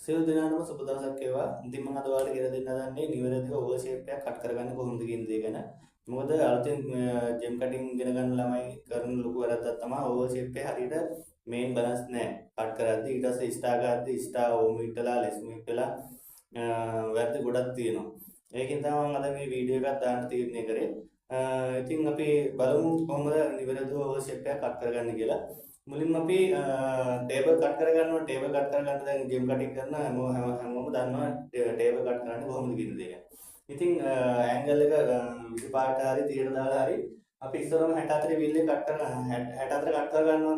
සියලු දෙනාටම සුබ දවසක් වේවා. ඉතින් මම අද ඔයාලට කියලා දෙන්න හදන්නේ නිවැරදිව ඕවර් ෂේප් එකක් කට් කරගන්නේ කොහොමද කියන දේ ගැන. මොකද අලුතෙන් ජෙම් කටින් ඉගෙන ගන්න ළමයි කරන ලොකු වැරද්දක් තමයි ඕවර් ෂේප් එක හරියට මේන් බැලන්ස් නැහැ. කට් කරද්දී ඊට පස්සේ ස්ටාර් ගාද්දී ස්ටාර් ඕම් ඉටලා ලෙස්ම ඉටලා වැරදි ගොඩක් තියෙනවා. ඒකෙන් තමයි මම අද මේ වීඩියෝ එකක් දාන්න තීරණය කරේ. ඉතින් අපි බලමු කොහොමද නිවැරදිව ඕවර් ෂේප් එකක් කට් කරගන්නේ කියලා. මුලින්ම අපි ටේබල් කට් කරගන්නවා. ටේබල් කට් කරගන්න දැන් ජෙම් කටින් කරන හැමෝම දන්නවා ටේබල් කට් කරන්නේ කොහොමද කියන දේ. ඉතින් ඇන්ගල් එක 20 පාට හරි 30ට දාලා හරි අපි ඉස්සරම 64 වීල් එක කට් කරන 64 කට් කරගන්නවා.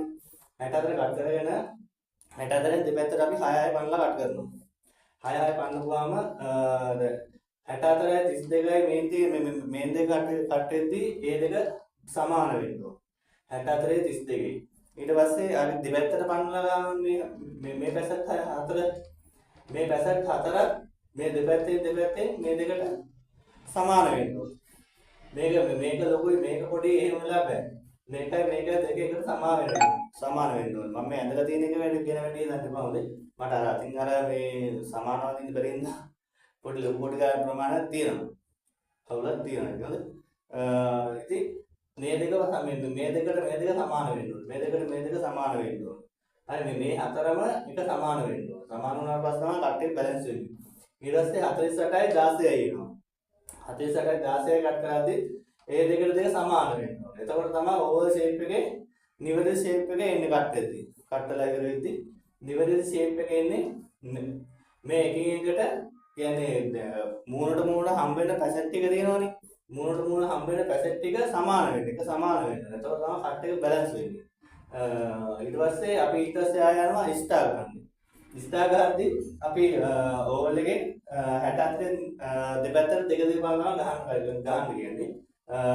64 කට් කරගෙන 64න් දෙපැත්තට අපි 6 6 පන්නලා කට් කරනවා. 6 6 පන්නපුවාම 64 32යි මේන් දෙක කට් වෙද්දී ඒ දෙක සමාන වෙන්න ඕන. 64 32යි. ඊට පස්සේ අර දෙපැත්තට පන්නලා මේ පැසට් 4 මේ පැසට් 4 මේ දෙපැත්තෙන් මේ දෙකට සමාන වෙන්න ඕනේ. මේක ලොකුයි මේක පොඩි එහෙම වෙලා බෑ. මේක දෙක එකට සමාන වෙන්න ඕනේ. මම මේ ඇඳලා තියෙන එක වැඩි කියන වැඩි දන්නේ කොහොමද? මට අර අතින් අර මේ සමානව දින්න බැරිඳ පොඩි ලොකු පොඩි ගාන ප්‍රමාණයක් තියෙනවා. කවුලක් තියෙනවා නේද? ඉතින් මේ දෙක සමාන වෙන්න මේ දෙක සමාන වෙන්න ඕනේ. මේ දෙක සමාන වෙන්න ඕනේ. හරි මේ හතරම එක සමාන වෙන්න ඕනේ. සමාන වුණාට පස්සේ තමයි කට් එක බැලන්ස් වෙන්නේ. ඊට පස්සේ 48යි 16යි එනවා. 48යි 16යි කට් කරද්දී ඒ දෙක සමාන වෙන්න ඕනේ. එතකොට තමයි ඕවර් ෂේප් එකේ නිවැරදි ෂේප් එක එන්නේ කට් වෙද්දී. කට්ටලා ඉවර වෙද්දී නිවැරදි ෂේප් එක එන්නේ මේ එකින් එකට කියන්නේ මූණට මූණ හම්බ වෙන පැසට් ටික තියෙනවනේ. මූණට මූණ හම්බ වෙන පැසට් ටික සමාන වෙන්න. එක සමාන වෙන්න. එතකොට තමයි කට් එක බැලන්ස් වෙන්නේ. ඊට පස්සේ අපි ආය යනවා ස්ටාර් ගන්න. ස්ටාර් ගාද්දී අපි ඕවල් එකේ 64න් දෙපැත්තට දෙක දෙපාරක් ගන්න කියන්නේ.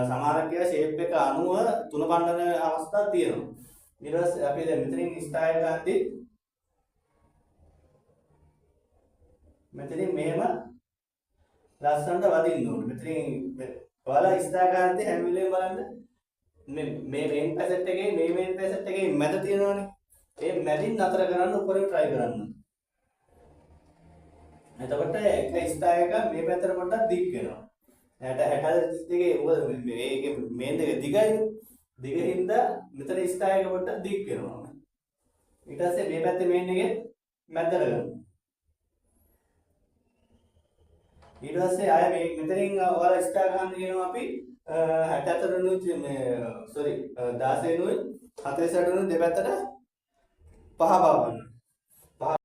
සමාන කියලා ෂේප් එක අනුව තුන පන්නන අවස්ථා තියෙනවා. ඊට පස්සේ අපි දැන් මෙතනින් ස්ටාර් ගාද්දී මෙතනින් මෙහෙම ලස්සනට වදින්න ඕනේ. මෙතනින් ඔයාලා ස්ටාර් ගාද්දී හැම වෙලේම බලන්න මේ මේන් පැසට් එකේ මේ මේන් පැසට් එකේ මැද තියෙනවනේ. ඒ මැදින් නතර කරන්න උඩරින් try කරන්න. එතකොට එක ස්ටාර් එක මේ පැත්තට පොඩ්ඩක් දික් වෙනවා. 60 62 මොකද මේකේ මේන් දෙක දිගයි. දිග හින්දා මෙතන ස්ටාර් එක පොඩ්ඩක් දික් වෙනවා. ඊට පස්සේ මේ පැත්තේ මේන් එකේ මැදට ගන්නවා. ඊට පස්සේ ආය මේ මෙතනින් ඔයාලා ස්ටාර් ගන්න කියනවා අපි 64 නුයි 16 නුයි 48 නුයි දෙපැත්තට පහ බවන්න.